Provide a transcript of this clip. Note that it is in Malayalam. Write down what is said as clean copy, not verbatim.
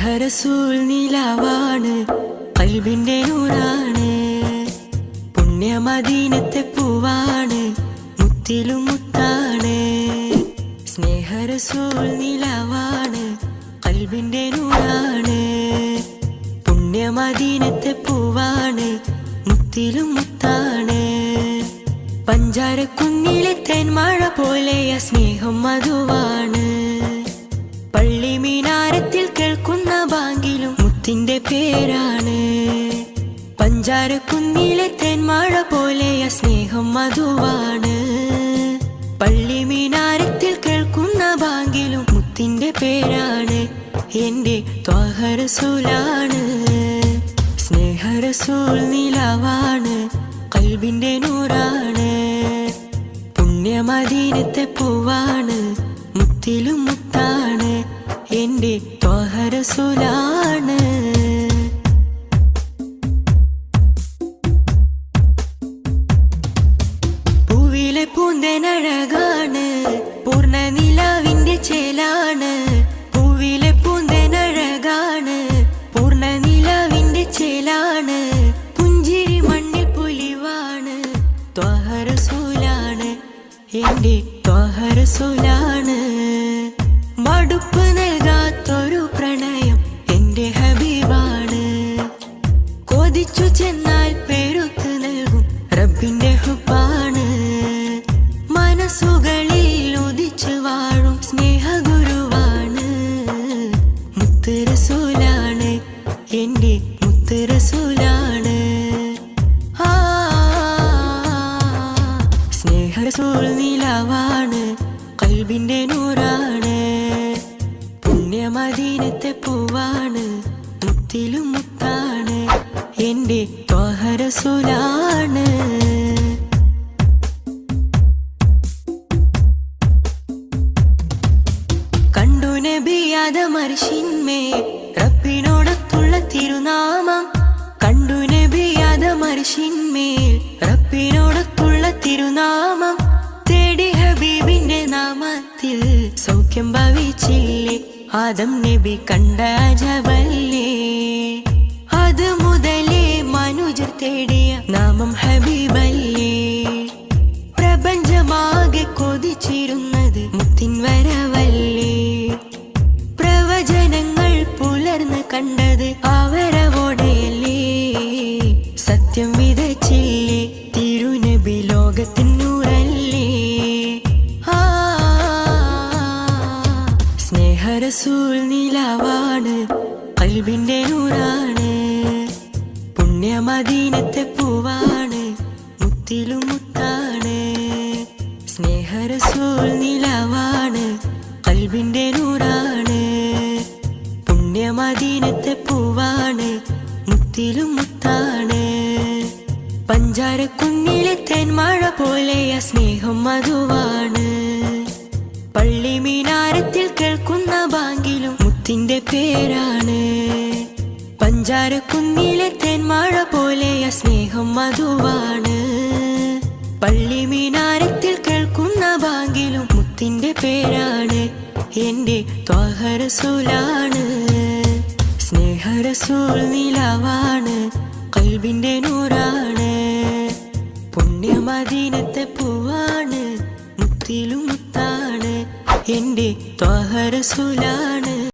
സ്നേഹരസൂൽ നിലാവാണ്, ഖൽബിന്റെ നൂറാണ്. പുണ്യമദീനത്തെ പൂവാണ്, മുത്തിലും മുത്താണ്. സ്നേഹരസൂൽ നിലാവാണ്, ഖൽബിന്റെ നൂറാണ്. പുണ്യമദീനത്തെ പൂവാണ്, മുത്തിലും മുത്താണ്. പഞ്ചാരക്കുന്നിലെ തേൻമഴ പോലെയ സ്നേഹം മധുവാണ്. പള്ളി മീനാരത്തിൽ കേൾക്കുന്ന ബാങ്കിലും മുത്തിന്റെ പേരാണ്. പഞ്ചാരക്കുന്നിലെ തേൻമഴ പോലെയ സ്നേഹം മധുവാണ്. പള്ളി മീനാരത്തിൽ കേൾക്കുന്ന ബാങ്കിലും മുത്തിന്റെ പേരാണ്. എന്റെ ത്വാഹ റസൂലാണ്. സ്നേഹരസൂൽ നിലാവാണ്, ഖൽബിന്റെ നൂറാണ്. പുണ്യമദീനത്തെ പൂവാണ്, മുത്തിലും മുത്താണ്. എന്റെ ത്വാഹ റസൂലാണ്. പൂവിലെ പൂന്തേനഴകാണ്, പൂർണ്ണ നിലാവിന്റെ ചേലാണ്. പൂവിലെ പൂന്തേനഴകാണ്, പൂർണ്ണ നിലാവിന്റെ ചേലാണ്. പുഞ്ചിരി മണ്ണിൽ പുലിവാണ്, ത്വാഹ റസൂലാണ്. എന്റെ ത്വാഹ റസൂലാണ്. മടുപ്പ് നൽകാത്തൊരു പ്രണയം എന്റെ ഹബീബാണ്. കൊതിച്ചു ചെന്നാൽ പെരുത്ത് നൽകും റബ്ബിന്റെ ഹുബ്ബാണ്. മനസ്സുകളിൽ ഉദിച്ചു വാഴും സ്നേഹഗുരുവാണ്. മുത്ത് റസൂലാണ്, എന്റെ മുത്ത് റസൂലാണ്. സ്നേഹരസൂൽ നിലാവാണ്, ഖൽബിന്റെ നൂറാണ്. പുണ്യമദീനത്തെ പൂവാണ്, മുത്തിലും മുത്താണ്. എന്റെ ത്വാഹ റസൂലാണ്. കണ്ടു നബി ആദമർശിന്മേൽ റബ്ബിനോടൊത്തുള്ള തിരുനാമം. കണ്ടു നബി ആദമർശിന്മേൽ റബ്ബിനോടൊത്തുള്ള തിരുനാമം. തേടി ഹബീബിന്റെ നാമത്തിൽ സൗഖ്യം ഭവിച്ചില്ലേ. ആദം നബി കണ്ട അജബല്ലേ. അത് മുതലേ മനുജർ തേടിയ നാമം ഹബീബല്ലേ. പ്രപഞ്ചമാകെ കൊതിച്ചിരുന്നത് മുത്തിൻ വരവല്ലേ. പ്രവചനങ്ങൾ പുലർന്ന് കണ്ടത് അവരവോടെയല്ലേ. സത്യം വിതച്ചില്ലേ തിരുനബി ലോകത്തിൻ നൂറല്ലേ. സ്നേഹരസൂൽ നിലാവാണ്, ഖൽബിന്റെ നൂറാണ്. പുണ്യമദീനത്തെ പൂവാണ്, മുത്തിലും മുത്താണ്. സ്നേഹരസൂൽ നിലാവാണ്, ഖൽബിന്റെ നൂറാണ്. പുണ്യമദീനത്തെ പൂവാണ്, മുത്തിലും മുത്താണ്. പഞ്ചാരക്കുന്നിലെ തേൻമഴ പോലെയ സ്നേഹം മധുവാണ്. പള്ളി മീനാരത്തിൽ കേൾക്കുന്ന ബാങ്കിലും മുത്തിന്റെ പേരാണ്. പഞ്ചാരക്കുന്നിലെ തേൻമഴ പോലെയ സ്നേഹം മധുവാണ്. പള്ളി മീനാരത്തിൽ കേൾക്കുന്ന ബാങ്കിലും മുത്തിന്റെ പേരാണ്. എന്റെ ത്വാഹ റസൂലാണ്. സ്നേഹരസൂൽ നിലാവാണ്, ഖൽബിന്റെ നൂറാണ്. പുണ്യമദീനത്തെ പൂവാണ്, മുത്തിലും മുത്താണ്. എന്റെ ത്വാഹ റസൂലാണ്.